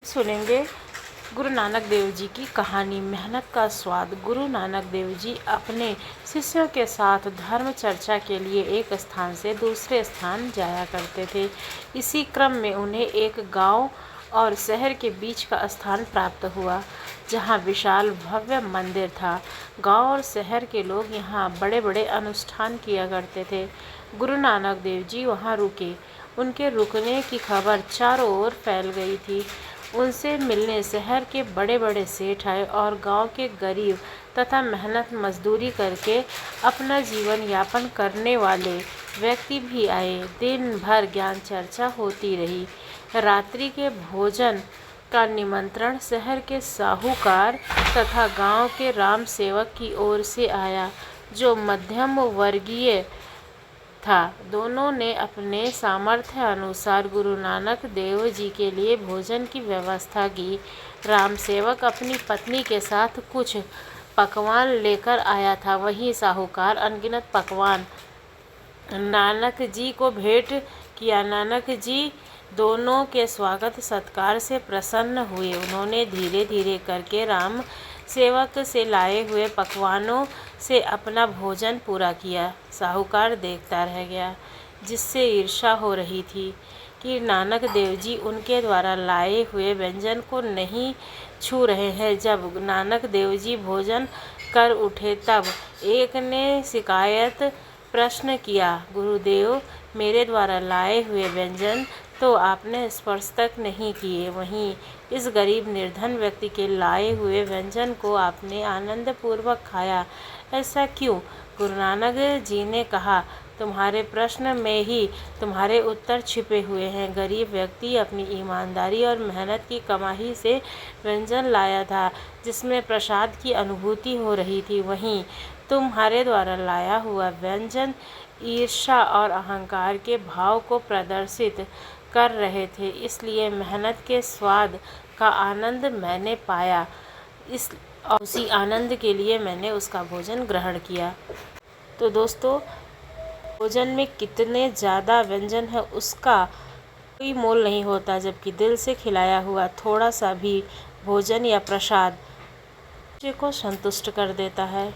सुनेंगे गुरु नानक देव जी की कहानी मेहनत का स्वाद। गुरु नानक देव जी अपने शिष्यों के साथ धर्म चर्चा के लिए एक स्थान से दूसरे स्थान जाया करते थे। इसी क्रम में उन्हें एक गांव और शहर के बीच का स्थान प्राप्त हुआ, जहां विशाल भव्य मंदिर था। गांव और शहर के लोग यहां बड़े बड़े अनुष्ठान किया करते थे। गुरु नानक देव जी वहां रुके। उनके रुकने की खबर चारों ओर फैल गई थी। उनसे मिलने शहर के बड़े बड़े सेठ आए और गांव के गरीब तथा मेहनत मजदूरी करके अपना जीवन यापन करने वाले व्यक्ति भी आए। दिन भर ज्ञान चर्चा होती रही। रात्रि के भोजन का निमंत्रण शहर के साहूकार तथा गांव के राम सेवक की ओर से आया, जो मध्यम वर्गीय था। दोनों ने अपने सामर्थ्य अनुसार गुरु नानक देव जी के लिए भोजन की व्यवस्था की। राम सेवक अपनी पत्नी के साथ कुछ पकवान लेकर आया था, वहीं साहूकार अनगिनत पकवान नानक जी को भेंट किया। नानक जी दोनों के स्वागत सत्कार से प्रसन्न हुए। उन्होंने धीरे धीरे करके राम सेवक से लाए हुए पकवानों से अपना भोजन पूरा किया। साहूकार देखता रह गया, जिससे ईर्ष्या हो रही थी कि नानक देव जी उनके द्वारा लाए हुए व्यंजन को नहीं छू रहे हैं। जब नानक देव जी भोजन कर उठे, तब एक ने शिकायत प्रश्न किया, गुरुदेव, मेरे द्वारा लाए हुए व्यंजन तो आपने स्पर्श तक नहीं किए, वहीं इस गरीब निर्धन व्यक्ति के लाए हुए व्यंजन को आपने आनंद पूर्वक खाया, ऐसा क्यों? गुरु नानक जी ने कहा, तुम्हारे प्रश्न में ही तुम्हारे उत्तर छिपे हुए हैं। गरीब व्यक्ति अपनी ईमानदारी और मेहनत की कमाई से व्यंजन लाया था, जिसमें प्रसाद की अनुभूति हो रही थी। वहीं तुम्हारे द्वारा लाया हुआ व्यंजन ईर्ष्या और अहंकार के भाव को प्रदर्शित कर रहे थे। इसलिए मेहनत के स्वाद का आनंद मैंने पाया, उसी आनंद के लिए मैंने उसका भोजन ग्रहण किया। तो दोस्तों, भोजन में कितने ज़्यादा व्यंजन है उसका कोई मोल नहीं होता, जबकि दिल से खिलाया हुआ थोड़ा सा भी भोजन या प्रसाद को संतुष्ट कर देता है।